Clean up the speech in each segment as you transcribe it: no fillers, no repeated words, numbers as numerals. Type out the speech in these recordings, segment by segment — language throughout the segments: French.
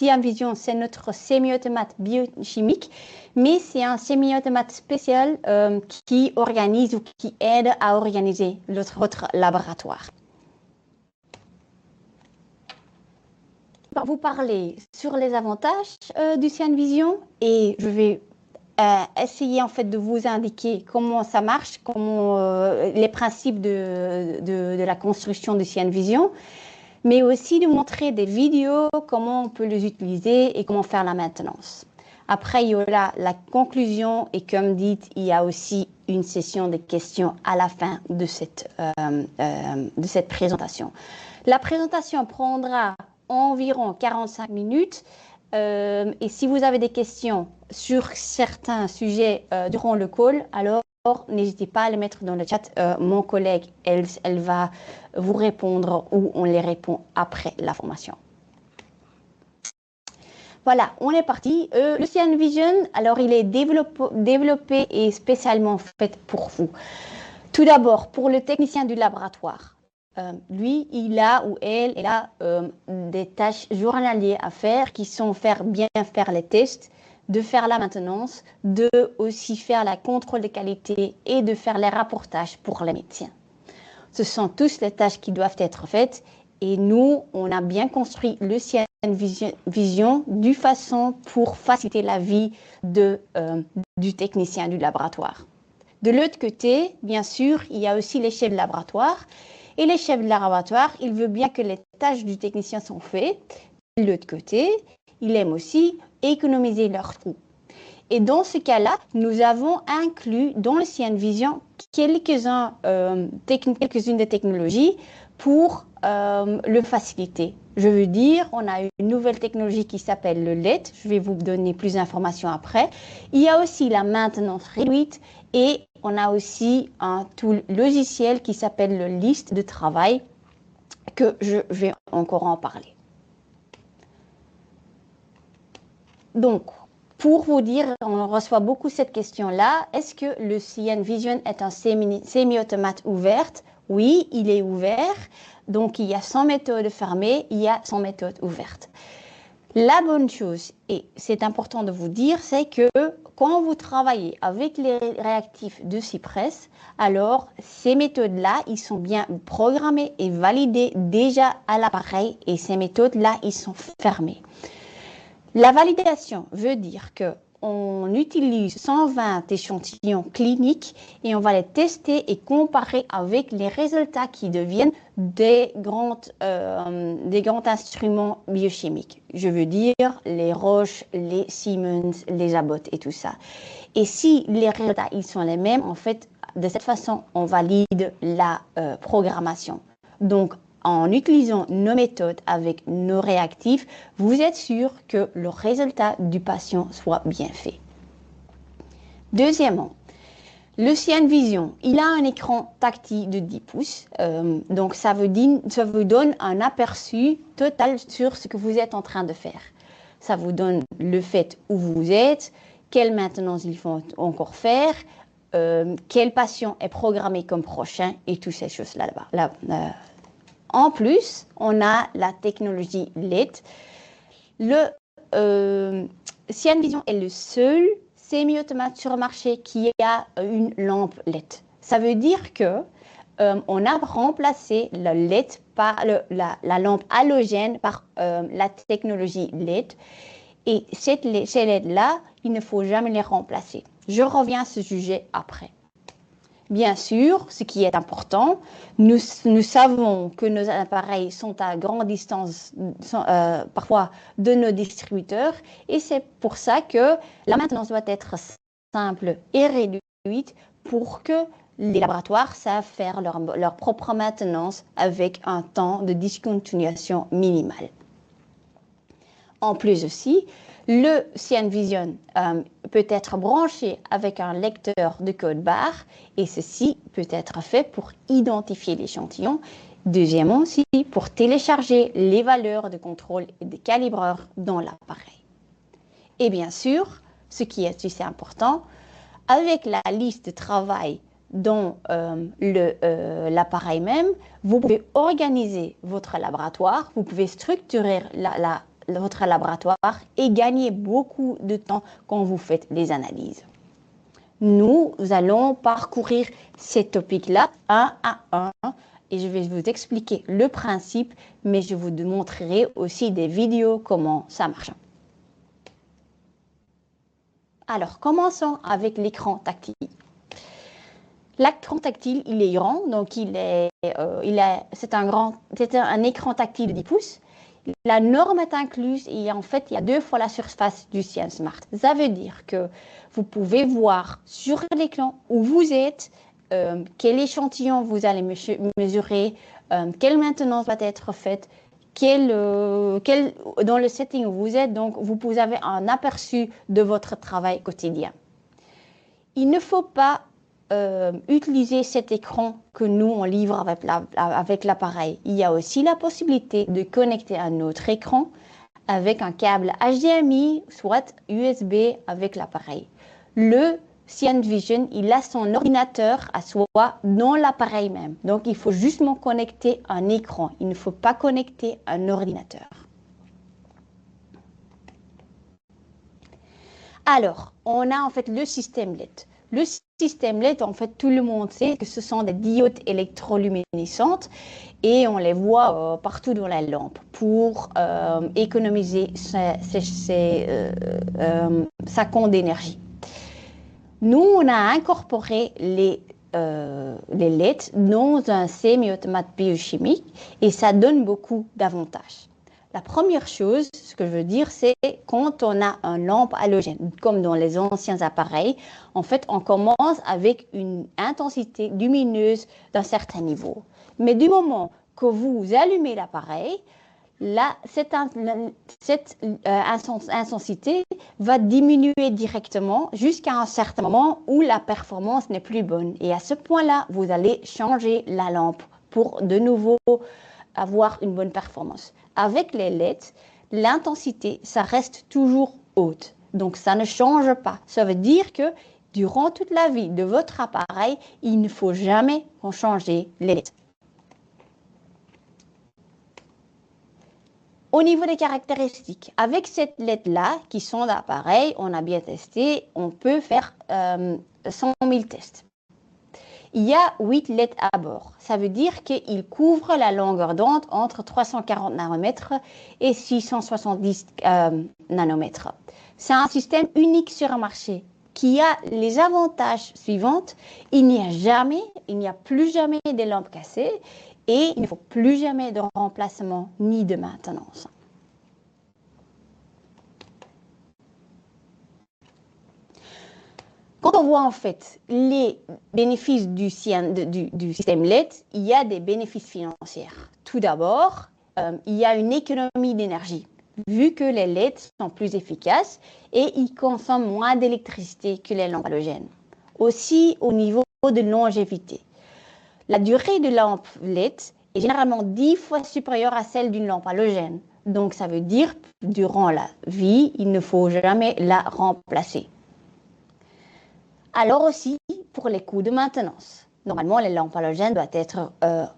CyanVision, c'est notre semi-automate biochimique, mais c'est un semi-automate spécial qui organise ou qui aide à organiser votre laboratoire. Vous parler sur les avantages du CyanVision et je vais essayer en fait de vous indiquer comment ça marche, les principes de la construction du CyanVision, mais aussi de montrer des vidéos, comment on peut les utiliser et comment faire la maintenance. Après, il y aura la conclusion et comme dit, il y a aussi une session de questions à la fin de cette présentation. La présentation prendra environ 45 minutes et si vous avez des questions sur certains sujets durant le call, alors n'hésitez pas à les mettre dans le chat. Mon collègue, elle va vous répondre ou on les répond après la formation. Voilà, on est parti. Le CyanVision, alors il est développé et spécialement fait pour vous. Tout d'abord, pour le technicien du laboratoire. Lui, il a ou elle a des tâches journalières à faire qui sont bien faire les tests, de faire la maintenance, de aussi faire la contrôle de qualité et de faire les rapportages pour les médecins. Ce sont tous les tâches qui doivent être faites et nous, on a bien construit le CyanVision d'une façon pour faciliter la vie du technicien du laboratoire. De l'autre côté, bien sûr, il y a aussi les chefs de laboratoire. Et les chefs de laboratoire, ils veulent bien que les tâches du technicien sont faites. De l'autre côté, ils aiment aussi économiser leurs coûts. Et dans ce cas-là, nous avons inclus dans le CyanVision quelques-unes des technologies pour le faciliter. Je veux dire, on a une nouvelle technologie qui s'appelle le LED. Je vais vous donner plus d'informations après. Il y a aussi la maintenance réduite et on a aussi un tool logiciel qui s'appelle le liste de travail que je vais encore en parler. Donc, pour vous dire, on reçoit beaucoup cette question-là. Est-ce que le CyanVision est un semi-automate ouvert? Oui, il est ouvert. Donc, il y a 100 méthodes fermées, il y a 100 méthodes ouvertes. La bonne chose, et c'est important de vous dire, c'est que quand vous travaillez avec les réactifs de Cypress, alors ces méthodes-là, ils sont bien programmées et validées déjà à l'appareil et ces méthodes-là, ils sont fermées. La validation veut dire qu'on utilise 120 échantillons cliniques et on va les tester et comparer avec les résultats qui deviennent des grands instruments biochimiques. Je veux dire les Roche, les Siemens, les Abbott et tout ça. Et si les résultats ils sont les mêmes, en fait, de cette façon, on valide la programmation. Donc, en utilisant nos méthodes avec nos réactifs, vous êtes sûr que le résultat du patient soit bien fait. Deuxièmement, le CyanVision, il a un écran tactile de 10 pouces, donc ça vous donne un aperçu total sur ce que vous êtes en train de faire. Ça vous donne le fait où vous êtes, quelle maintenance il faut encore faire, quel patient est programmé comme prochain et toutes ces choses-là. En plus, on a la technologie LED. Le CyanVision est le seul semi-automate sur le marché qui a une lampe LED. Ça veut dire que on a remplacé le LED par la lampe halogène par la technologie LED. Et ces LED-là, il ne faut jamais les remplacer. Je reviens à ce sujet après. Bien sûr, ce qui est important, nous savons que nos appareils sont à grande distance, parfois de nos distributeurs, et c'est pour ça que la maintenance doit être simple et réduite pour que les laboratoires savent faire leur propre maintenance avec un temps de discontinuation minimal. En plus aussi, le CyanVision peut être branché avec un lecteur de code barre et ceci peut être fait pour identifier l'échantillon. Deuxièmement aussi, pour télécharger les valeurs de contrôle et de calibreur dans l'appareil. Et bien sûr, ce qui est aussi important, avec la liste de travail dans l'appareil même, vous pouvez organiser votre laboratoire, vous pouvez structurer votre laboratoire et gagner beaucoup de temps quand vous faites les analyses. Nous allons parcourir ces topics-là un à un et je vais vous expliquer le principe, mais je vous montrerai aussi des vidéos comment ça marche. Alors, commençons avec l'écran tactile. L'écran tactile, il est grand, donc c'est un écran tactile de 10 pouces. La norme est incluse et en fait, il y a 2 fois la surface du Cyan Smart. Ça veut dire que vous pouvez voir sur l'écran où vous êtes, quel échantillon vous allez mesurer, quelle maintenance va être faite, dans le setting où vous êtes, donc vous avez un aperçu de votre travail quotidien. Il ne faut pas utiliser cet écran que nous on livre avec l'appareil. Il y a aussi la possibilité de connecter un autre écran avec un câble HDMI, soit USB avec l'appareil. Le Cyan Vision, il a son ordinateur à soi dans l'appareil même. Donc, il faut justement connecter un écran. Il ne faut pas connecter un ordinateur. Alors, on a en fait le système LED. Le système LED, en fait, tout le monde sait que ce sont des diodes électroluminescentes et on les voit partout dans la lampe pour économiser sa compte d'énergie. Nous, on a incorporé les LED dans un semi-automate biochimique et ça donne beaucoup d'avantages. La première chose, ce que je veux dire, c'est quand on a une lampe halogène, comme dans les anciens appareils, en fait, on commence avec une intensité lumineuse d'un certain niveau. Mais du moment que vous allumez l'appareil, cette intensité va diminuer directement jusqu'à un certain moment où la performance n'est plus bonne. Et à ce point-là, vous allez changer la lampe pour de nouveau avoir une bonne performance. Avec les LED, l'intensité, ça reste toujours haute. Donc, ça ne change pas. Ça veut dire que durant toute la vie de votre appareil, il ne faut jamais changer les LED. Au niveau des caractéristiques, avec cette LED-là, qui sont d'appareil, on a bien testé, on peut faire 100 000 tests. Il y a 8 LED à bord. Ça veut dire qu'il couvre la longueur d'onde entre 340 nanomètres et 670 nanomètres. C'est un système unique sur un marché qui a les avantages suivants. Il n'y a plus jamais de lampes cassées et il ne faut plus jamais de remplacement ni de maintenance. Quand on voit en fait les bénéfices du système LED, il y a des bénéfices financiers. Tout d'abord, il y a une économie d'énergie, vu que les LED sont plus efficaces et ils consomment moins d'électricité que les lampes halogènes. Aussi, au niveau de longévité, la durée de lampe LED est généralement 10 fois supérieure à celle d'une lampe halogène. Donc, ça veut dire que durant la vie, il ne faut jamais la remplacer. Alors aussi, pour les coûts de maintenance. Normalement, les lampes halogènes doivent être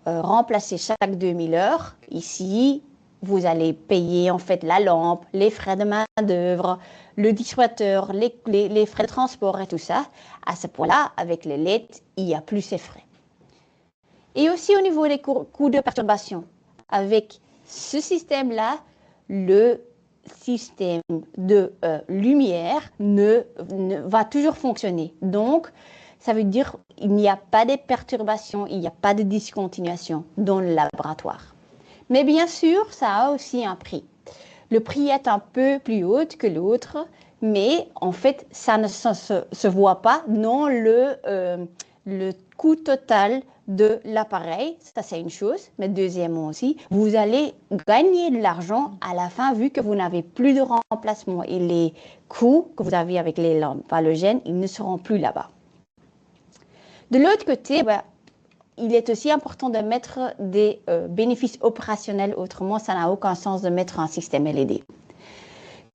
remplacées chaque 2000 heures. Ici, vous allez payer en fait la lampe, les frais de main-d'œuvre, le distributeur, les frais de transport et tout ça. À ce point-là, avec les LED, il n'y a plus ces frais. Et aussi au niveau des coûts de perturbation. Avec ce système-là, le système de lumière va toujours fonctionner. Donc, ça veut dire qu'il n'y a pas de perturbations, il n'y a pas de discontinuation dans le laboratoire. Mais bien sûr, ça a aussi un prix. Le prix est un peu plus haut que l'autre, mais en fait, ça ne se voit pas dans le coût total de l'appareil. Ça, c'est une chose. Mais deuxièmement aussi, vous allez gagner de l'argent à la fin vu que vous n'avez plus de remplacement et les coûts que vous avez avec les lampes halogènes, ils ne seront plus là-bas. De l'autre côté, il est aussi important de mettre des bénéfices opérationnels. Autrement, ça n'a aucun sens de mettre un système LED.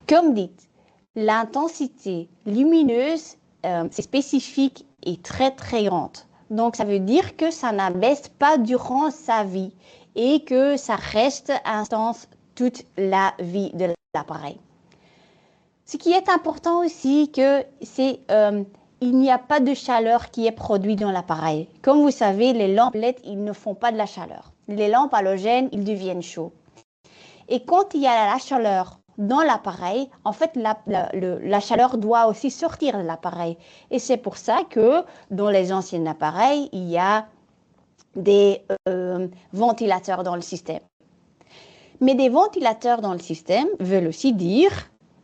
Comme dit, l'intensité lumineuse, c'est spécifique et très, très grande. Donc, ça veut dire que ça n'abaisse pas durant sa vie et que ça reste intense toute la vie de l'appareil. Ce qui est important aussi, il n'y a pas de chaleur qui est produite dans l'appareil. Comme vous savez, les lampes LED, ils ne font pas de la chaleur. Les lampes halogènes, ils deviennent chauds. Et quand il y a la chaleur dans l'appareil, en fait, la chaleur doit aussi sortir de l'appareil. Et c'est pour ça que dans les anciens appareils, il y a des ventilateurs dans le système. Mais des ventilateurs dans le système veulent aussi dire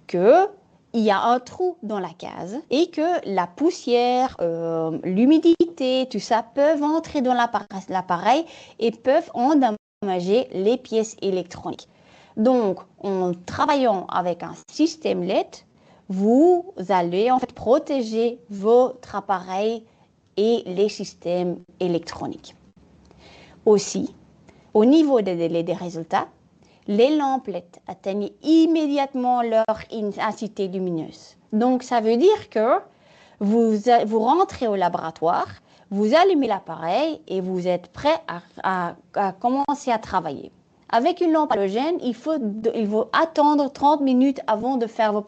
qu'il y a un trou dans la case et que la poussière, l'humidité, tout ça peuvent entrer dans l'appareil et peuvent endommager les pièces électroniques. Donc, en travaillant avec un système LED, vous allez en fait protéger votre appareil et les systèmes électroniques. Aussi, au niveau des délais des résultats, les lampes LED atteignent immédiatement leur intensité lumineuse. Donc, ça veut dire que vous rentrez au laboratoire, vous allumez l'appareil et vous êtes prêt à commencer à travailler. Avec une lampe halogène, il faut attendre 30 minutes avant de faire vos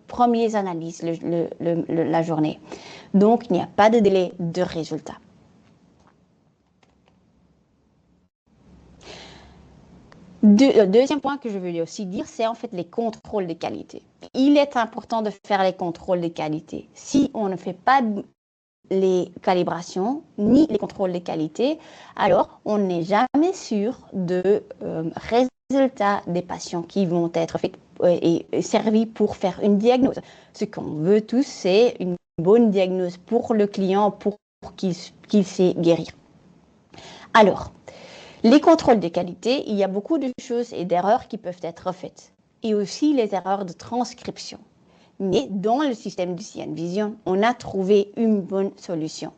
premières analyses la journée. Donc, il n'y a pas de délai de résultat. Deuxième point que je veux aussi dire, c'est en fait les contrôles de qualité. Il est important de faire les contrôles de qualité. Si on ne fait pas les calibrations ni les contrôles de qualité, alors on n'est jamais sûr de résultats des patients qui vont être faits et servis pour faire une diagnose. Ce qu'on veut tous, c'est une bonne diagnose pour le client pour qu'il sait guérir. Alors, les contrôles de qualité, il y a beaucoup de choses et d'erreurs qui peuvent être faites. Et aussi les erreurs de transcription. Mais dans le système du CNVision, on a trouvé une bonne solution.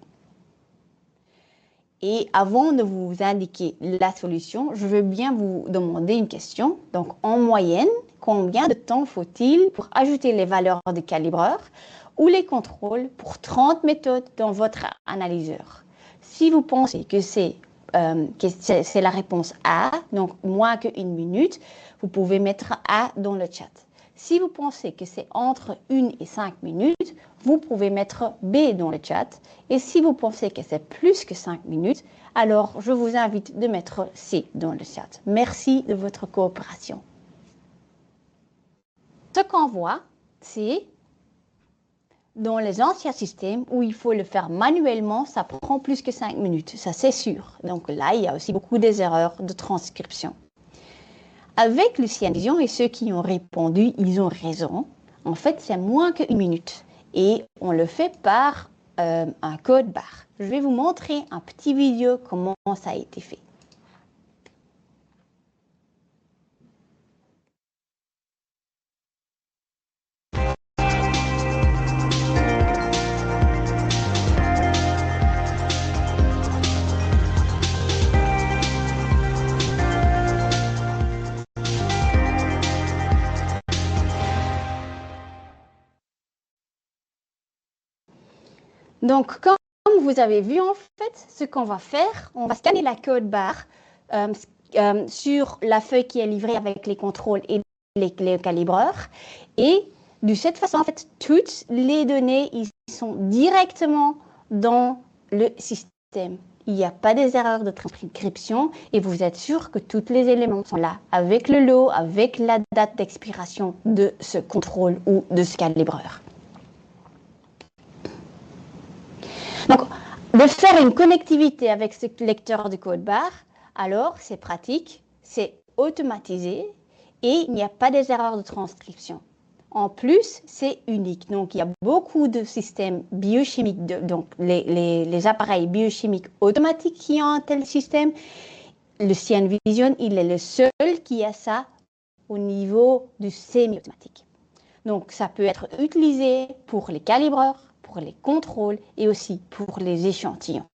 Et avant de vous indiquer la solution, je veux bien vous demander une question. Donc, en moyenne, combien de temps faut-il pour ajouter les valeurs de calibreur ou les contrôles pour 30 méthodes dans votre analyseur? Si vous pensez que c'est la réponse A, donc moins qu'une minute, vous pouvez mettre A dans le chat. Si vous pensez que c'est entre 1 et 5 minutes, vous pouvez mettre B dans le chat. Et si vous pensez que c'est plus que 5 minutes, alors je vous invite de mettre C dans le chat. Merci de votre coopération. Ce qu'on voit, c'est dans les anciens systèmes où il faut le faire manuellement, ça prend plus que 5 minutes, ça c'est sûr. Donc là, il y a aussi beaucoup d'erreurs de transcription. Avec le CNVision et ceux qui ont répondu, ils ont raison. En fait, c'est moins qu'une minute et on le fait par un code barre. Je vais vous montrer un petit vidéo comment ça a été fait. Donc, comme vous avez vu, en fait, ce qu'on va faire, on va scanner la code barre sur la feuille qui est livrée avec les contrôles et les calibreurs. Et de cette façon, en fait, toutes les données ils sont directement dans le système. Il n'y a pas des erreurs de transcription et vous êtes sûr que tous les éléments sont là, avec le lot, avec la date d'expiration de ce contrôle ou de ce calibreur. Donc, de faire une connectivité avec ce lecteur de code barre, alors c'est pratique, c'est automatisé et il n'y a pas des erreurs de transcription. En plus, c'est unique. Donc, il y a beaucoup de systèmes biochimiques, donc les appareils biochimiques automatiques qui ont un tel système. Le CNVision, il est le seul qui a ça au niveau du semi-automatique. Donc, ça peut être utilisé pour les calibreurs, pour les contrôles et aussi pour les échantillons.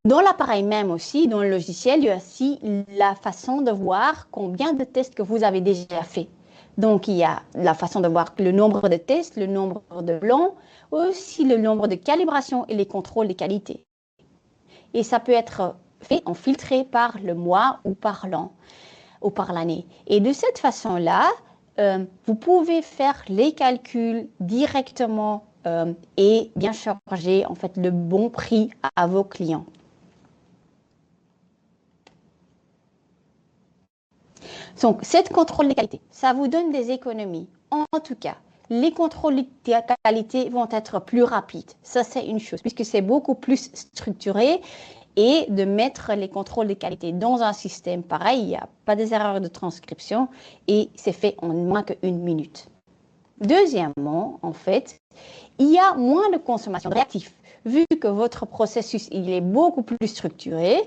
Dans l'appareil même aussi, dans le logiciel, il y a aussi la façon de voir combien de tests que vous avez déjà fait. Donc, il y a la façon de voir le nombre de tests, le nombre de blancs, aussi le nombre de calibrations et les contrôles de qualité. Et ça peut être filtré par le mois ou par l'an ou par l'année. Et de cette façon-là, vous pouvez faire les calculs directement et bien charger en fait le bon prix à vos clients. Donc, cette contrôle de qualité, ça vous donne des économies. En tout cas, les contrôles de qualité vont être plus rapides. Ça, c'est une chose, puisque c'est beaucoup plus structuré. Et de mettre les contrôles de qualité dans un système pareil, il n'y a pas des erreurs de transcription et c'est fait en moins qu'une minute. Deuxièmement, en fait, il y a moins de consommation de réactifs. Vu que votre processus il est beaucoup plus structuré,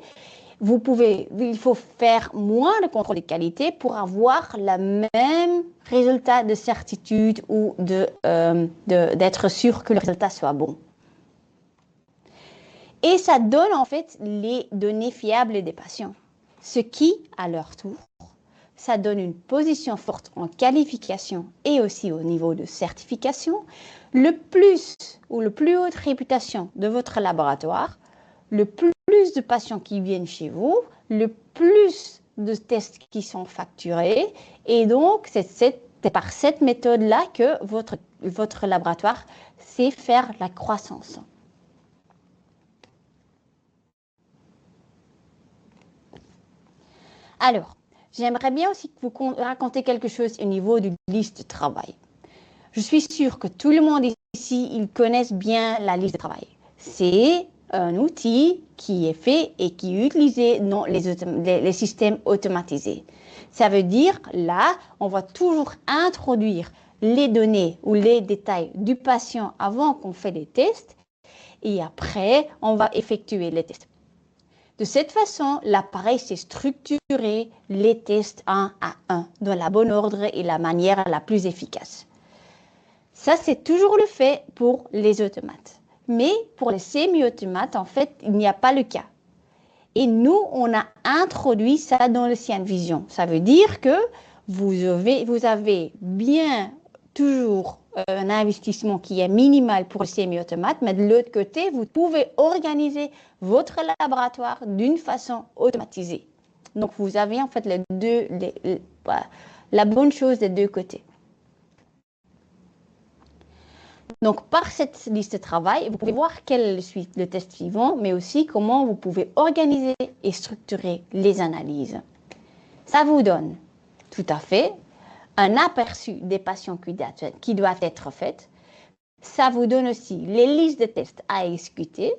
il faut faire moins de contrôle de qualité pour avoir le même résultat de certitude ou d'être sûr que le résultat soit bon. Et ça donne en fait les données fiables des patients, ce qui, à leur tour, ça donne une position forte en qualification et aussi au niveau de certification. Le plus haute réputation de votre laboratoire, le plus de patients qui viennent chez vous, le plus de tests qui sont facturés. Et donc, c'est par cette méthode-là que votre laboratoire sait faire la croissance. Alors, j'aimerais bien aussi que vous racontiez quelque chose au niveau d'une liste de travail. Je suis sûre que tout le monde ici, ils connaissent bien la liste de travail. C'est un outil qui est fait et qui est utilisé dans les systèmes automatisés. Ça veut dire, là, on va toujours introduire les données ou les détails du patient avant qu'on fait les tests et après, on va effectuer les tests. De cette façon, l'appareil sait structurer les tests un à un dans la bonne ordre et la manière la plus efficace. Ça, c'est toujours le fait pour les automates. Mais pour les semi-automates, en fait, il n'y a pas le cas. Et nous, on a introduit ça dans le CyanVision. Ça veut dire que vous avez bien toujours un investissement qui est minimal pour le semi-automate, mais de l'autre côté, vous pouvez organiser votre laboratoire d'une façon automatisée. Donc, vous avez en fait la bonne chose des deux côtés. Donc, par cette liste de travail, vous pouvez voir quel est le test suivant, mais aussi comment vous pouvez organiser et structurer les analyses. Ça vous donne tout à fait un aperçu des patients qui doivent être faits. Ça vous donne aussi les listes de tests à exécuter,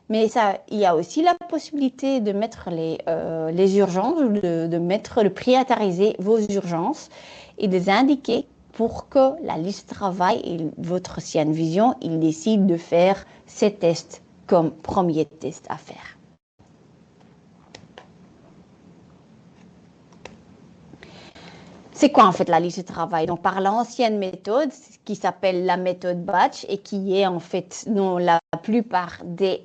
mais il y a aussi la possibilité de mettre les urgences, de prioriser vos urgences et de les indiquer pour que la liste de travail et votre CyanVision, il décide de faire ces tests comme premier test à faire. C'est quoi en fait la liste de travail? Donc par l'ancienne méthode qui s'appelle la méthode batch et qui est en fait dans la plupart des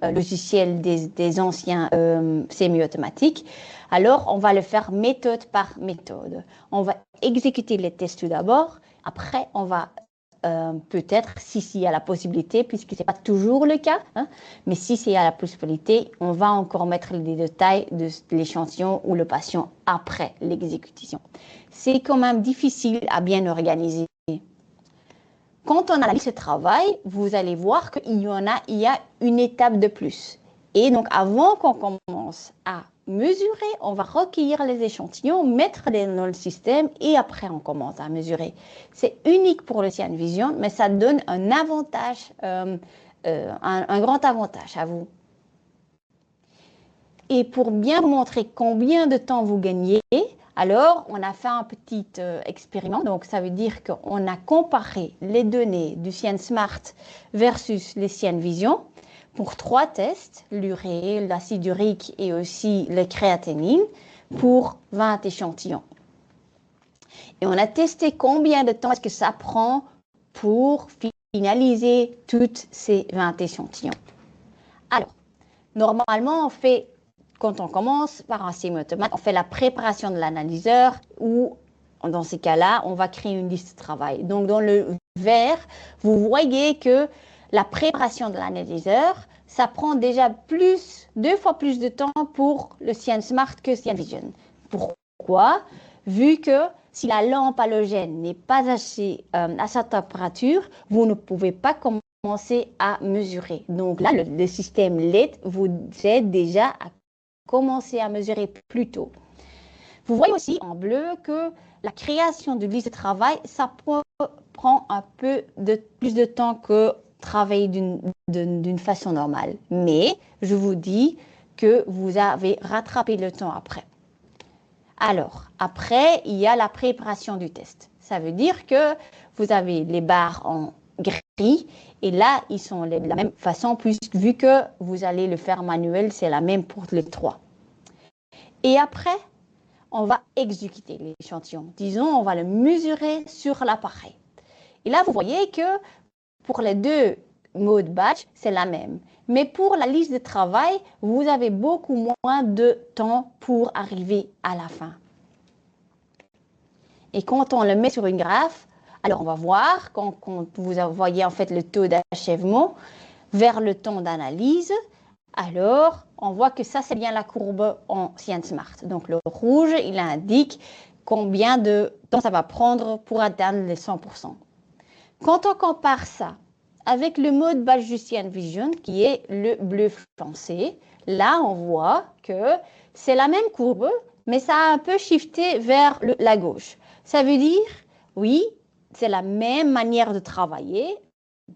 logiciels des anciens semi-automatiques, alors on va le faire méthode par méthode. On va exécuter les tests tout d'abord, après on va peut-être, si il y a la possibilité, puisque ce n'est pas toujours le cas, hein, mais si il y a la possibilité, on va encore mettre les détails de l'échantillon ou le patient après l'exécution. C'est quand même difficile à bien organiser. Quand on a la liste de travail, vous allez voir qu'il y a une étape de plus. Et donc, avant qu'on commence à mesurer, on va recueillir les échantillons, mettre-les dans le système et après on commence à mesurer. C'est unique pour le CyanVision, mais ça donne un avantage, un grand avantage à vous. Et pour bien vous montrer combien de temps vous gagnez, alors on a fait un petit expériment. Donc ça veut dire qu'on a comparé les données du CyanSmart versus les CyanVision pour 3 tests, l'urée, l'acide urique et aussi la créatinine, pour 20 échantillons. Et on a testé combien de temps est-ce que ça prend pour finaliser tous ces 20 échantillons. Alors, normalement, quand on commence par un semi-automate, on fait la préparation de l'analyseur ou, dans ces cas-là, on va créer une liste de travail. Donc, dans le vert, vous voyez que la préparation de l'analyseur, ça prend déjà deux fois plus de temps pour le Cyan Smart que Cyan Vision. Pourquoi? Vu que si la lampe halogène n'est pas à sa température, vous ne pouvez pas commencer à mesurer. Donc là, le système LED vous aide déjà à commencer à mesurer plus tôt. Vous voyez aussi en bleu que la création de liste de travail, ça prend un peu plus de temps que travailler d'une façon normale. Mais je vous dis que vous avez rattrapé le temps après. Alors, après, il y a la préparation du test. Ça veut dire que vous avez les barres en gris et là, ils sont de la même façon, puisque vu que vous allez le faire manuel, c'est la même pour les trois. Et après, on va exécuter l'échantillon. Disons, on va le mesurer sur l'appareil. Et là, vous voyez que pour les deux modes batch, c'est la même. Mais pour la liste de travail, vous avez beaucoup moins de temps pour arriver à la fin. Et quand on le met sur une graphe, alors on va voir, quand vous voyez en fait le taux d'achèvement vers le temps d'analyse, alors on voit que ça c'est bien la courbe en Cyan Smart. Donc le rouge, il indique combien de temps ça va prendre pour atteindre les 100%. Quand on compare ça avec le mode batch du Cyan Vision, qui est le bleu foncé, là on voit que c'est la même courbe, mais ça a un peu shifté vers la gauche. Ça veut dire, oui, c'est la même manière de travailler,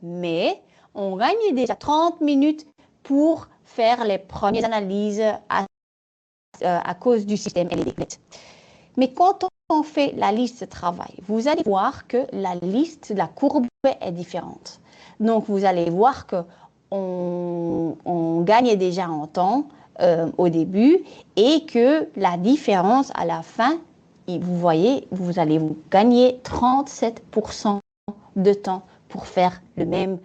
mais on gagne déjà 30 minutes pour faire les premières analyses à cause du système LED. Mais quand on fait la liste de travail, vous allez voir que la courbe est différente. Donc, vous allez voir qu'on gagne déjà en temps au début et que la différence à la fin, vous voyez, vous allez gagner 37% de temps pour faire les mêmes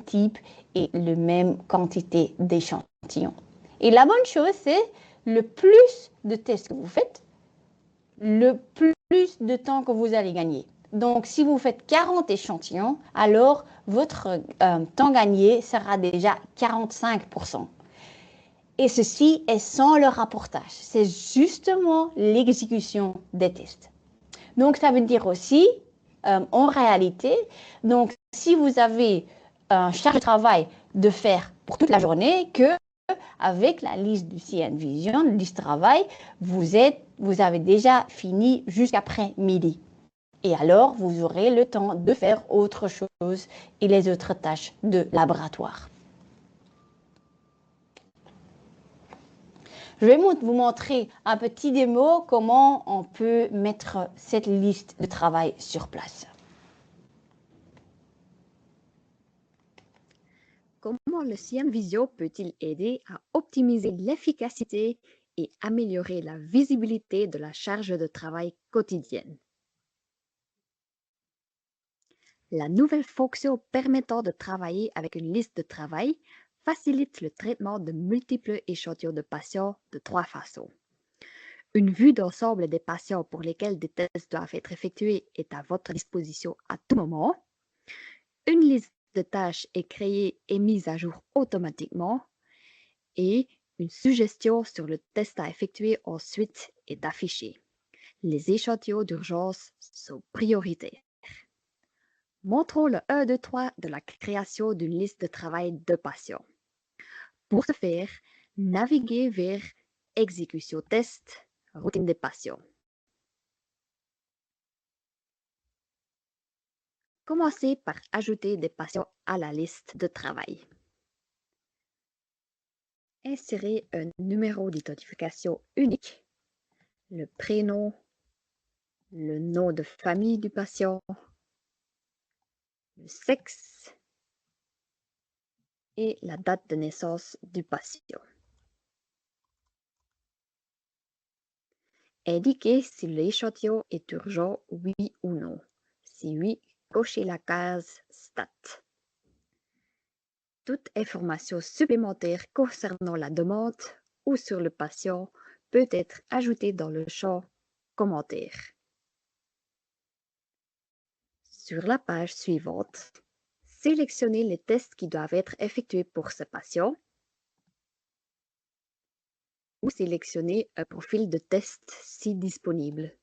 types et la même quantité d'échantillons. Et la bonne chose, c'est le plus de tests que vous faites, le plus de temps que vous allez gagner. Donc, si vous faites 40 échantillons, alors votre temps gagné sera déjà 45%. Et ceci est sans le rapportage. C'est justement l'exécution des tests. Donc, ça veut dire aussi, en réalité, donc, si vous avez un charge de travail de faire pour toute la journée, que avec la liste du Cyan Vision, liste de travail, vous avez déjà fini jusqu'après midi. Et alors, vous aurez le temps de faire autre chose et les autres tâches de laboratoire. Je vais vous montrer un petit démo comment on peut mettre cette liste de travail sur place. Comment le Cyan Visio peut-il aider à optimiser l'efficacité et améliorer la visibilité de la charge de travail quotidienne? La nouvelle fonction permettant de travailler avec une liste de travail facilite le traitement de multiples échantillons de patients de trois façons. Une vue d'ensemble des patients pour lesquels des tests doivent être effectués est à votre disposition à tout moment. Une liste de tâches est créée et mise à jour automatiquement et une suggestion sur le test à effectuer ensuite est affichée. Les échantillons d'urgence sont prioritaires. Montrons le 1, 2, 3 de la création d'une liste de travail de patients. Pour ce faire, naviguez vers Exécution test, routine des patients. Commencez par ajouter des patients à la liste de travail. Insérez un numéro d'identification unique, le prénom, le nom de famille du patient, le sexe et la date de naissance du patient. Indiquez si l'échantillon est urgent, oui ou non. Si oui, cochez la case Stat. Toute information supplémentaire concernant la demande ou sur le patient peut être ajoutée dans le champ Commentaires. Sur la page suivante, sélectionnez les tests qui doivent être effectués pour ce patient ou sélectionnez un profil de test si disponible.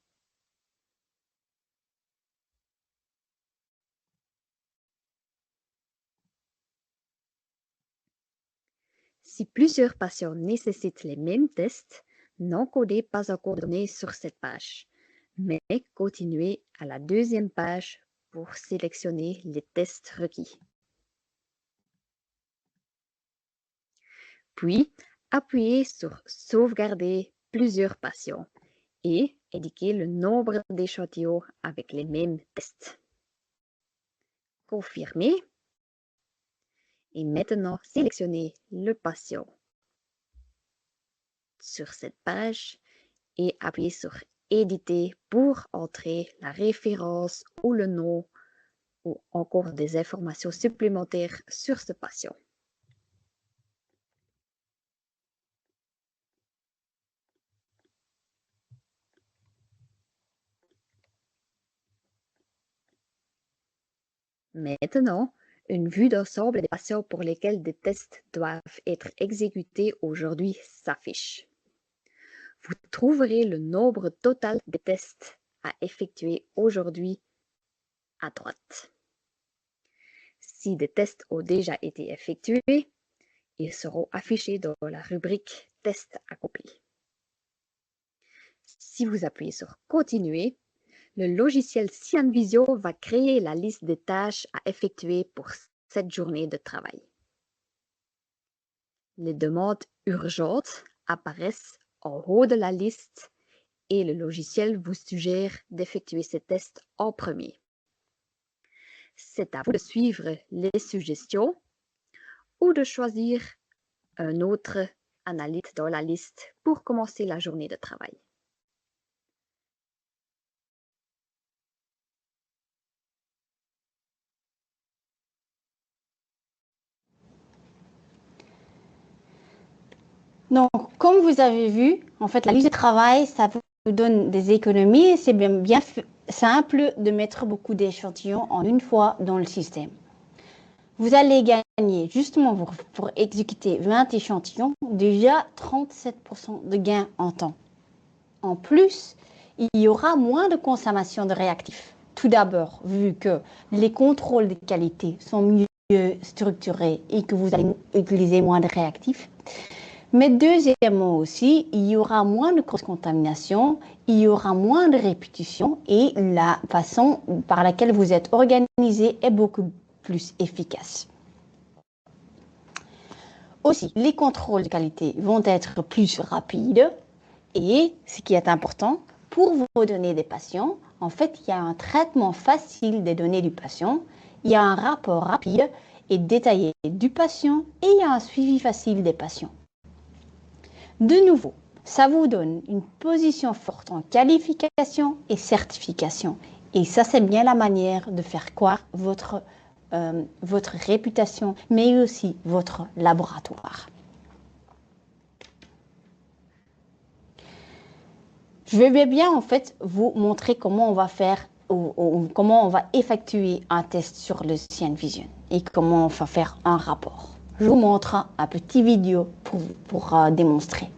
Si plusieurs patients nécessitent les mêmes tests, n'encodez pas encore de données sur cette page, mais continuez à la deuxième page pour sélectionner les tests requis. Puis, appuyez sur Sauvegarder plusieurs patients et indiquez le nombre d'échantillons avec les mêmes tests. Confirmez. Et maintenant, sélectionnez le patient sur cette page et appuyez sur Éditer pour entrer la référence ou le nom ou encore des informations supplémentaires sur ce patient. Maintenant, une vue d'ensemble des patients pour lesquels des tests doivent être exécutés aujourd'hui s'affiche. Vous trouverez le nombre total des tests à effectuer aujourd'hui à droite. Si des tests ont déjà été effectués, ils seront affichés dans la rubrique « Tests accomplis ». Si vous appuyez sur « Continuer », le logiciel Cyanvisio va créer la liste des tâches à effectuer pour cette journée de travail. Les demandes urgentes apparaissent en haut de la liste et le logiciel vous suggère d'effectuer ces tests en premier. C'est à vous de suivre les suggestions ou de choisir un autre analyte dans la liste pour commencer la journée de travail. Donc, comme vous avez vu, en fait, la liste de travail, ça vous donne des économies. C'est bien simple de mettre beaucoup d'échantillons en une fois dans le système. Vous allez gagner, justement pour exécuter 20 échantillons, déjà 37% de gain en temps. En plus, il y aura moins de consommation de réactifs. Tout d'abord, vu que les contrôles de qualité sont mieux structurés et que vous allez utiliser moins de réactifs. Mais deuxièmement aussi, il y aura moins de cross-contamination, il y aura moins de répétition et la façon par laquelle vous êtes organisé est beaucoup plus efficace. Aussi, les contrôles de qualité vont être plus rapides et, ce qui est important, pour vos données des patients, en fait, il y a un traitement facile des données du patient, il y a un rapport rapide et détaillé du patient et il y a un suivi facile des patients. De nouveau, ça vous donne une position forte en qualification et certification. Et ça, c'est bien la manière de faire croire votre réputation, mais aussi votre laboratoire. Je vais bien en fait vous montrer comment on va faire ou comment on va effectuer un test sur le Cyanvision et comment on va faire un rapport. Je vous montre un petit vidéo pour démontrer.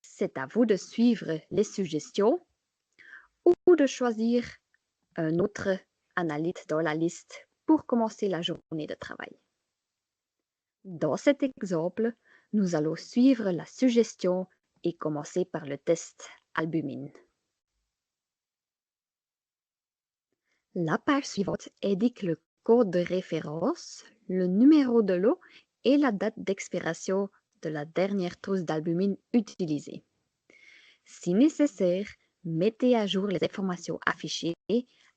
C'est à vous de suivre les suggestions ou de choisir un autre analyte dans la liste pour commencer la journée de travail. Dans cet exemple, nous allons suivre la suggestion et commencer par le test albumine. La page suivante indique le code de référence, le numéro de lot et la date d'expiration de la dernière trousse d'albumine utilisée. Si nécessaire, mettez à jour les informations affichées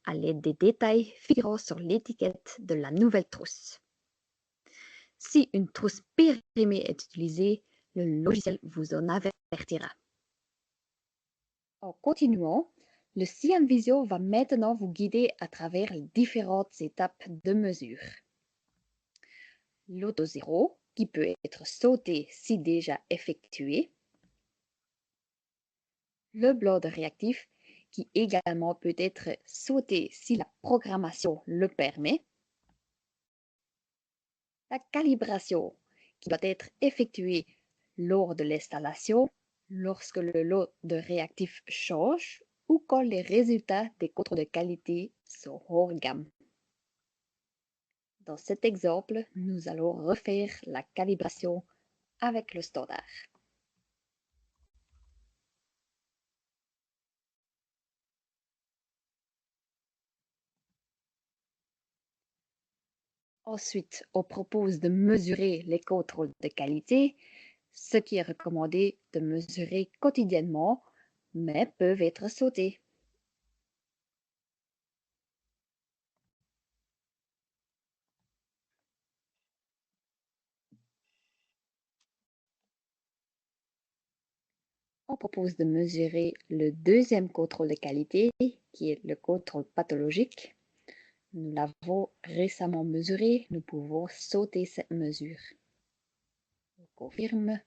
à l'aide des détails figurant sur l'étiquette de la nouvelle trousse. Si une trousse périmée est utilisée, le logiciel vous en avertira. En continuant, le Cyanvisio va maintenant vous guider à travers les différentes étapes de mesure. L'auto-zéro, qui peut être sauté si déjà effectué. le bloc réactif qui également peut être sauté si la programmation le permet, la calibration qui doit être effectuée lors de l'installation, lorsque le lot de réactifs change ou quand les résultats des contrôles de qualité sont hors gamme. Dans cet exemple, nous allons refaire la calibration avec le standard. Ensuite, on propose de mesurer les contrôles de qualité, ce qui est recommandé de mesurer quotidiennement, mais peuvent être sautés. On propose de mesurer le deuxième contrôle de qualité, qui est le contrôle pathologique. Nous l'avons récemment mesuré, nous pouvons sauter cette mesure. On confirme.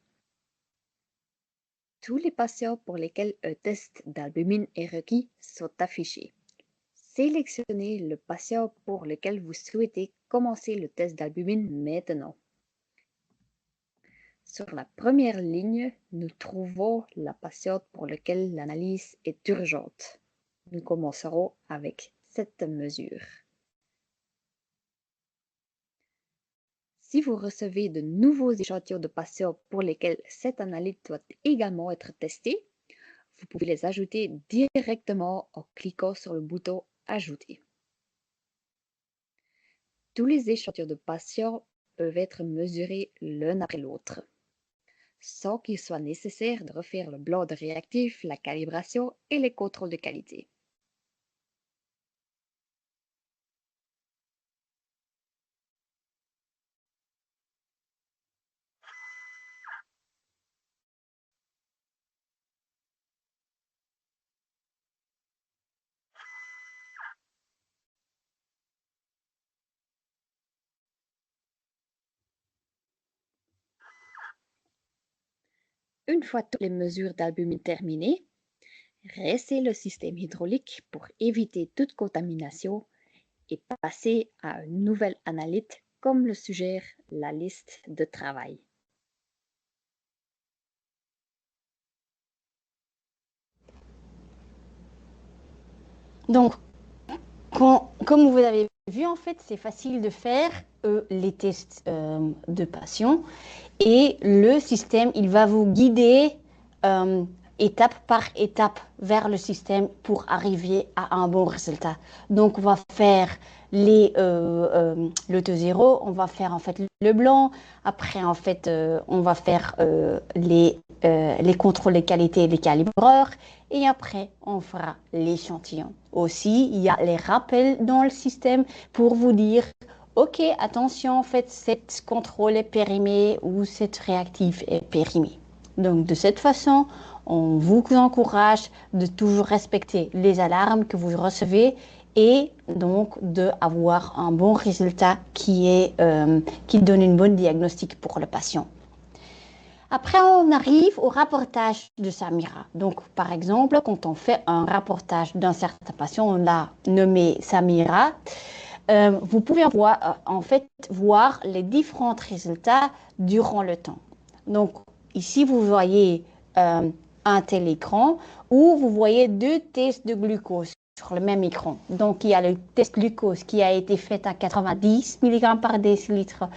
Tous les patients pour lesquels un test d'albumine est requis sont affichés. Sélectionnez le patient pour lequel vous souhaitez commencer le test d'albumine maintenant. Sur la première ligne, nous trouvons la patiente pour laquelle l'analyse est urgente. Nous commencerons avec cette mesure. Si vous recevez de nouveaux échantillons de patients pour lesquels cette analyse doit également être testée, vous pouvez les ajouter directement en cliquant sur le bouton « Ajouter ». Tous les échantillons de patients peuvent être mesurés l'un après l'autre, sans qu'il soit nécessaire de refaire le blanc de réactif, la calibration et les contrôles de qualité. Une fois toutes les mesures d'albumine terminées, restez le système hydraulique pour éviter toute contamination et passer à une nouvelle analyte comme le suggère la liste de travail. Donc, comme vous avez vu, en fait, c'est facile de faire les tests de patients et le système, il va vous guider étape par étape vers le système pour arriver à un bon résultat. Donc, on va faire le T0, on va faire en fait le blanc. Après, en fait, on va faire les contrôles de qualité et les calibreurs. Et après, on fera l'échantillon. Aussi, il y a les rappels dans le système pour vous dire OK, attention, en fait, cette contrôle est périmé ou cette réactif est périmé. Donc, de cette façon, on vous encourage de toujours respecter les alarmes que vous recevez et donc d'avoir un bon résultat qui donne une bonne diagnostic pour le patient. Après, on arrive au rapportage de Samira. Donc, par exemple, quand on fait un rapportage d'un certain patient, on l'a nommé Samira, vous pouvez voir les différents résultats durant le temps. Donc, ici, vous voyez un tel écran où vous voyez deux tests de glucose sur le même écran. Donc, il y a le test glucose qui a été fait à 90 mg par décilitre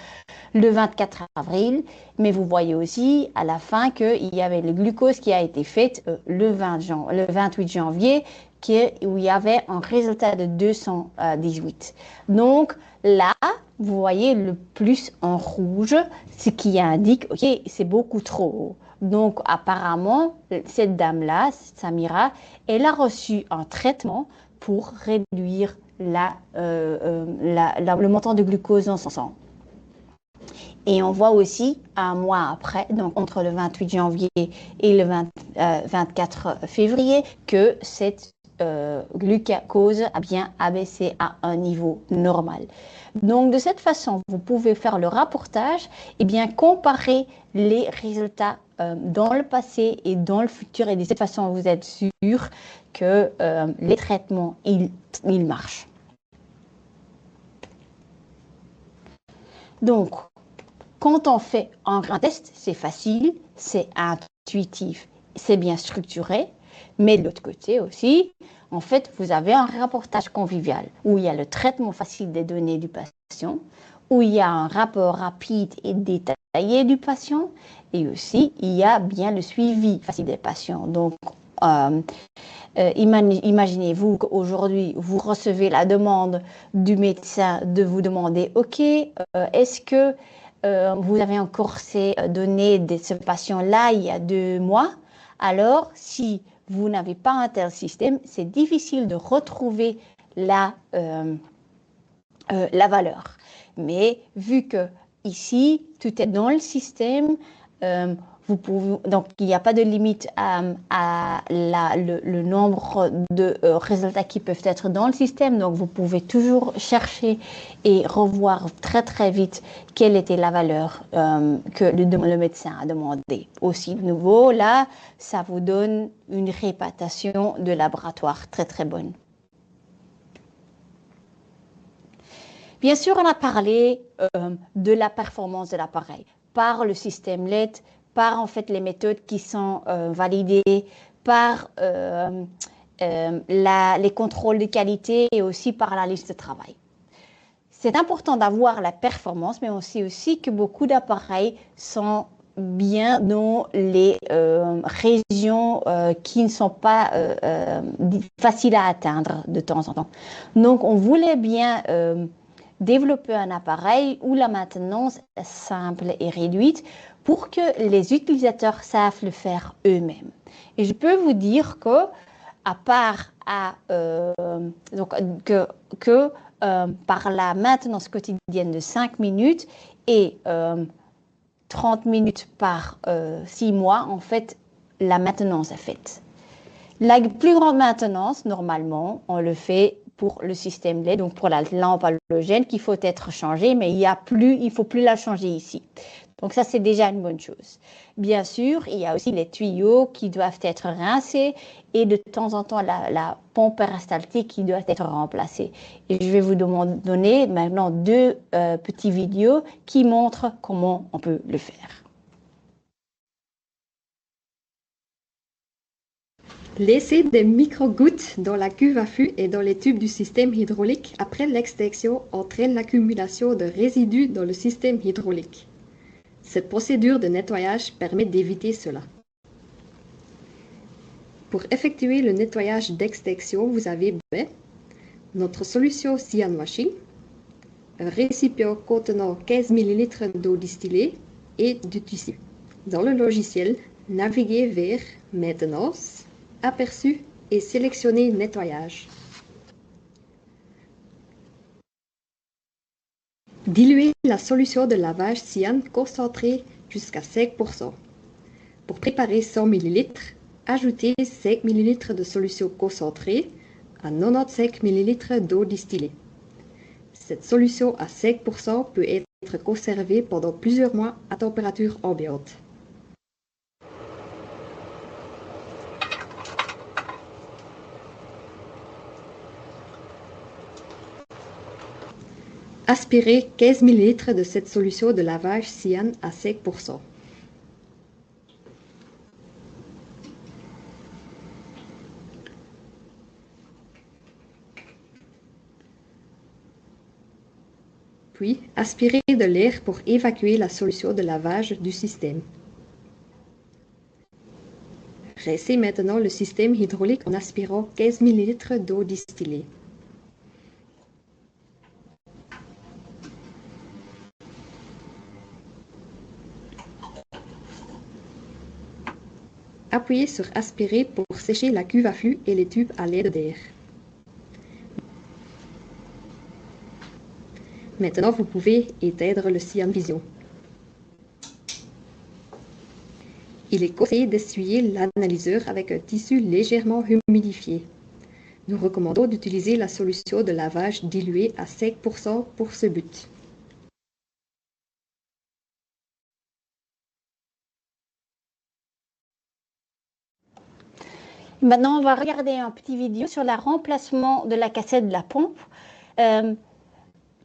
le 24 avril, mais vous voyez aussi à la fin qu'il y avait le glucose qui a été fait le 28 janvier, où il y avait un résultat de 218. Donc là, vous voyez le plus en rouge, ce qui indique, OK, c'est beaucoup trop haut. Donc apparemment, cette dame-là, Samira, elle a reçu un traitement pour réduire le montant de glucose dans son sang. Et on voit aussi un mois après, donc entre le 28 janvier et le 24 février, que cette glucose a bien abaissé à un niveau normal. Donc, de cette façon, vous pouvez faire le rapportage et bien comparer les résultats dans le passé et dans le futur. Et de cette façon, vous êtes sûr que les traitements, ils marchent. Donc, quand on fait un test, c'est facile, c'est intuitif, c'est bien structuré. Mais de l'autre côté aussi, en fait, vous avez un rapportage convivial où il y a le traitement facile des données du patient, où il y a un rapport rapide et détaillé du patient, et aussi il y a bien le suivi facile des patients. Donc, imaginez-vous qu'aujourd'hui, vous recevez la demande du médecin de vous demander, OK, est-ce que vous avez encore ces données de ce patient-là il y a 2 mois? Alors, si vous n'avez pas un tel système, c'est difficile de retrouver la valeur. Mais vu que ici, tout est dans le système, vous pouvez, donc il n'y a pas de limite à le nombre de résultats qui peuvent être dans le système. Donc vous pouvez toujours chercher et revoir très très vite quelle était la valeur que le médecin a demandé. Aussi de nouveau, là, ça vous donne une réputation de laboratoire très très bonne. Bien sûr, on a parlé de la performance de l'appareil par le système LED, par en fait les méthodes qui sont validées, par les contrôles de qualité et aussi par la liste de travail. C'est important d'avoir la performance, mais aussi que beaucoup d'appareils sont bien dans les régions qui ne sont pas faciles à atteindre de temps en temps. Donc, on voulait bien développer un appareil où la maintenance est simple et réduite pour que les utilisateurs savent le faire eux-mêmes. Et je peux vous dire que, à part par la maintenance quotidienne de 5 minutes et 30 minutes par 6 mois, en fait, la maintenance est faite. La plus grande maintenance, normalement, on le fait pour le système LED, donc pour la lampe halogène qu'il faut être changée, mais il ne faut plus la changer ici. Donc ça, c'est déjà une bonne chose. Bien sûr, il y a aussi les tuyaux qui doivent être rincés et de temps en temps, la pompe péristaltique qui doit être remplacée. Et je vais vous donner maintenant 2 petites vidéos qui montrent comment on peut le faire. Laissez des micro-gouttes dans la cuve à flux et dans les tubes du système hydraulique après l'extinction entraîne l'accumulation de résidus dans le système hydraulique. Cette procédure de nettoyage permet d'éviter cela. Pour effectuer le nettoyage d'extinction, vous avez notre solution Cyan Washing, un récipient contenant 15 ml d'eau distillée et du tissu. Dans le logiciel, naviguez vers Maintenance, Aperçu et sélectionnez Nettoyage. Diluez la solution de lavage Cyan concentrée jusqu'à 5%. Pour préparer 100 ml, ajoutez 5 ml de solution concentrée à 95 ml d'eau distillée. Cette solution à 5% peut être conservée pendant plusieurs mois à température ambiante. Aspirez 15 ml de cette solution de lavage Cyan à 5%. Puis, aspirez de l'air pour évacuer la solution de lavage du système. Rincez maintenant le système hydraulique en aspirant 15 ml d'eau distillée. Appuyez sur Aspirer pour sécher la cuve à flux et les tubes à l'aide d'air. Maintenant, vous pouvez éteindre le Cyan Vision. Il est conseillé d'essuyer l'analyseur avec un tissu légèrement humidifié. Nous recommandons d'utiliser la solution de lavage diluée à 5% pour ce but. Maintenant, on va regarder un petit vidéo sur le remplacement de la cassette de la pompe.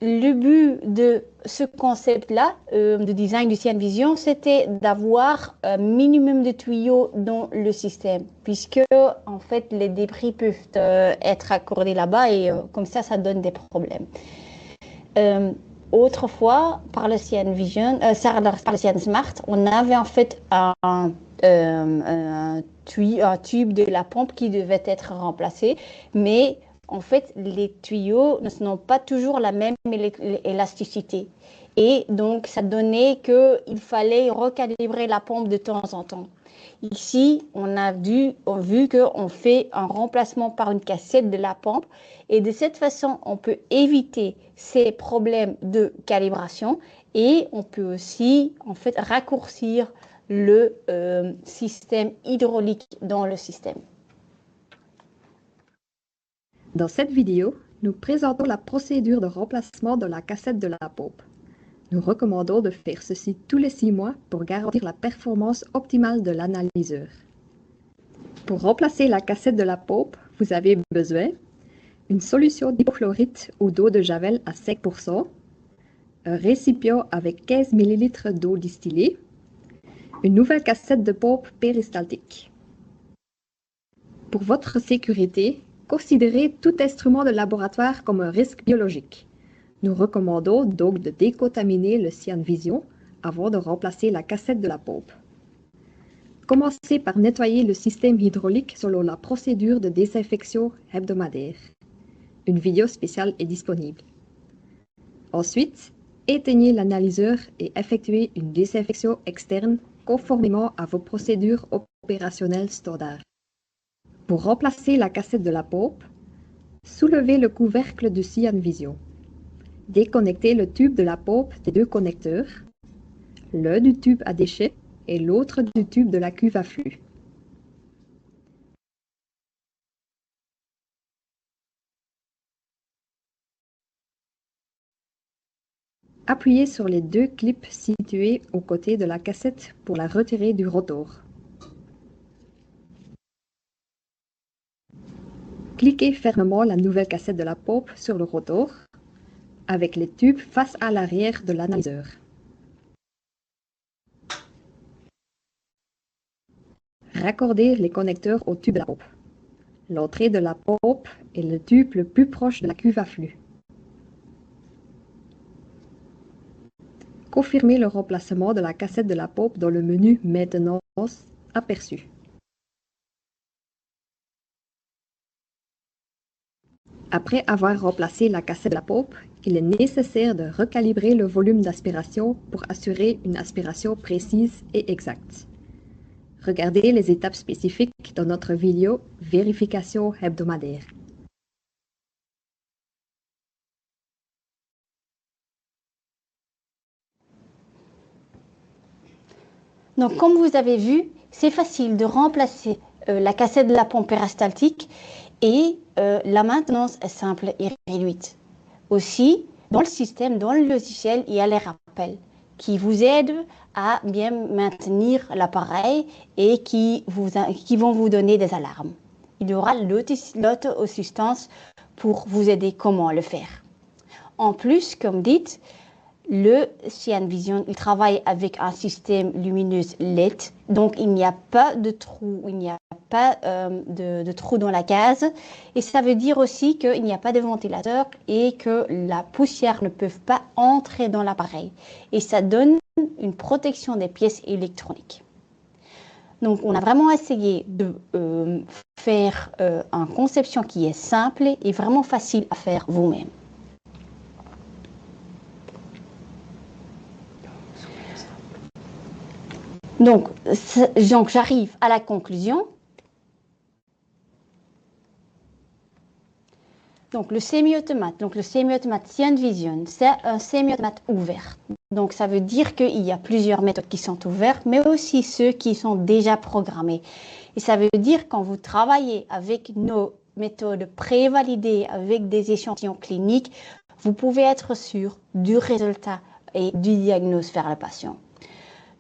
Le but de ce concept-là, de design du CyanVision, c'était d'avoir un minimum de tuyaux dans le système, puisque en fait les débris peuvent être accordés là-bas et comme ça donne des problèmes. Autrefois, par le CyanVision, par le CyanSmart, on avait en fait un tube de la pompe qui devait être remplacé, mais en fait, les tuyaux n'ont pas toujours la même élasticité. Et donc, ça donnait qu'il fallait recalibrer la pompe de temps en temps. Ici, on a vu qu'on fait un remplacement par une cassette de la pompe. Et de cette façon, on peut éviter ces problèmes de calibration. Et on peut aussi, en fait, raccourcir le système hydraulique dans le système. Dans cette vidéo, nous présentons la procédure de remplacement de la cassette de la pompe. Nous recommandons de faire ceci tous les 6 mois pour garantir la performance optimale de l'analyseur. Pour remplacer la cassette de la pompe, vous avez besoin d'une solution d'hypochlorite ou d'eau de javel à 5%, un récipient avec 15 ml d'eau distillée, une nouvelle cassette de pompe péristaltique. Pour votre sécurité, considérez tout instrument de laboratoire comme un risque biologique. Nous recommandons donc de décontaminer le CyanVision avant de remplacer la cassette de la pompe. Commencez par nettoyer le système hydraulique selon la procédure de désinfection hebdomadaire. Une vidéo spéciale est disponible. Ensuite, éteignez l'analyseur et effectuez une désinfection externe conformément à vos procédures opérationnelles standards. Pour remplacer la cassette de la pompe, soulevez le couvercle du CyanVision. Déconnectez le tube de la pompe des 2 connecteurs, l'un du tube à déchets et l'autre du tube de la cuve à flux. Appuyez sur les 2 clips situés aux côtés de la cassette pour la retirer du rotor. Cliquez fermement la nouvelle cassette de la pompe sur le rotor, avec les tubes face à l'arrière de l'analyseur. Raccordez les connecteurs au tube de la pompe. L'entrée de la pompe est le tube le plus proche de la cuve à flux. Confirmez le remplacement de la cassette de la pompe dans le menu Maintenance aperçu. Après avoir remplacé la cassette de la pompe, il est nécessaire de recalibrer le volume d'aspiration pour assurer une aspiration précise et exacte. Regardez les étapes spécifiques dans notre vidéo Vérification hebdomadaire. Donc, comme vous avez vu, c'est facile de remplacer la cassette de la pompe péristaltique et la maintenance est simple et réduite. Aussi, dans le système, dans le logiciel, il y a les rappels qui vous aident à bien maintenir l'appareil et qui vont vous donner des alarmes. Il y aura l'auto-assistance pour vous aider comment le faire. En plus, comme dit, le CyanVision, il travaille avec un système lumineux LED, donc il n'y a pas de trou, il n'y a pas de trou dans la case. Et ça veut dire aussi qu'il n'y a pas de ventilateur et que la poussière ne peut pas entrer dans l'appareil. Et ça donne une protection des pièces électroniques. Donc, on a vraiment essayé de faire une conception qui est simple et vraiment facile à faire vous-même. Donc, j'arrive à la conclusion. Donc, le semi-automate CyanVision, c'est un semi-automate ouvert. Donc, ça veut dire qu'il y a plusieurs méthodes qui sont ouvertes, mais aussi ceux qui sont déjà programmés. Et ça veut dire quand vous travaillez avec nos méthode prévalidée avec des échantillons cliniques, vous pouvez être sûr du résultat et du diagnostic vers le patient.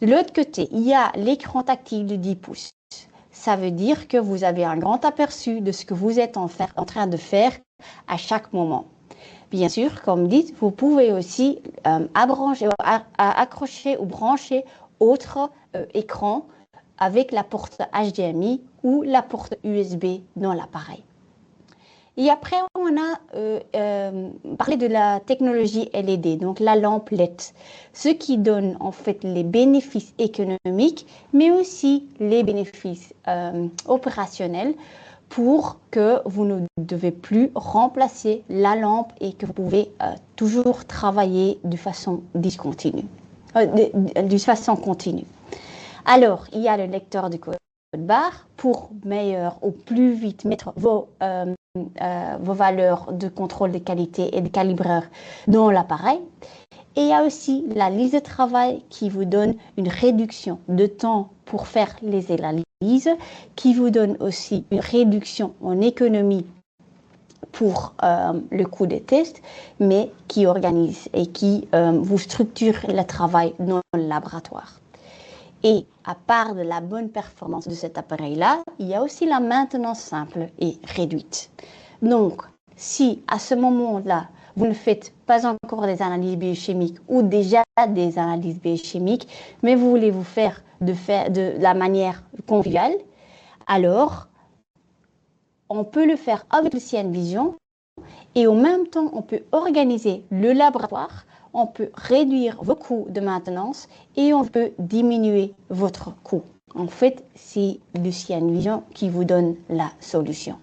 De l'autre côté, il y a l'écran tactile de 10 pouces. Ça veut dire que vous avez un grand aperçu de ce que vous êtes en train de faire à chaque moment. Bien sûr, comme dit, vous pouvez aussi accrocher ou brancher autre écran avec la porte HDMI ou la porte USB dans l'appareil. Et après, on a parlé de la technologie LED, donc la lampe LED, ce qui donne en fait les bénéfices économiques, mais aussi les bénéfices opérationnels pour que vous ne devez plus remplacer la lampe et que vous pouvez toujours travailler de façon discontinue, de façon continue. Alors, il y a le lecteur de code barre pour meilleur ou plus vite mettre vos valeurs de contrôle de qualité et de calibreur dans l'appareil. Et il y a aussi la liste de travail qui vous donne une réduction de temps pour faire les analyses, qui vous donne aussi une réduction en économie pour le coût des tests, mais qui organise et qui vous structure le travail dans le laboratoire. Et à part de la bonne performance de cet appareil-là, il y a aussi la maintenance simple et réduite. Donc, si à ce moment-là, vous ne faites pas encore des analyses biochimiques ou déjà des analyses biochimiques, mais vous voulez vous faire de la manière conviviale, alors on peut le faire avec le CN Vision et en même temps, on peut organiser le laboratoire, on peut réduire vos coûts de maintenance et on peut diminuer votre coût. En fait, c'est le CN Vision qui vous donne la solution.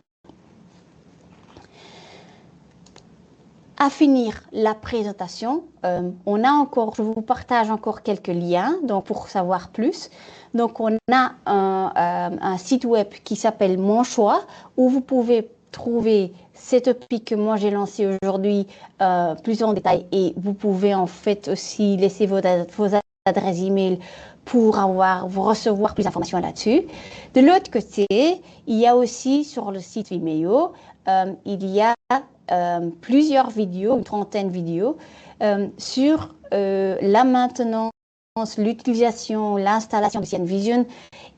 À finir la présentation, je vous partage encore quelques liens donc pour savoir plus. Donc, on a un site web qui s'appelle Mon Choix où vous pouvez trouver cet topic que moi j'ai lancé aujourd'hui plus en détail et vous pouvez en fait aussi laisser vos adresses email pour recevoir plus d'informations là-dessus. De l'autre côté, il y a aussi sur le site Vimeo, il y a plusieurs vidéos, une trentaine de vidéos sur la maintenance, l'utilisation, l'installation de CN Vision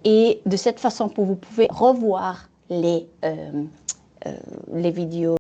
et de cette façon vous pouvez revoir les vidéos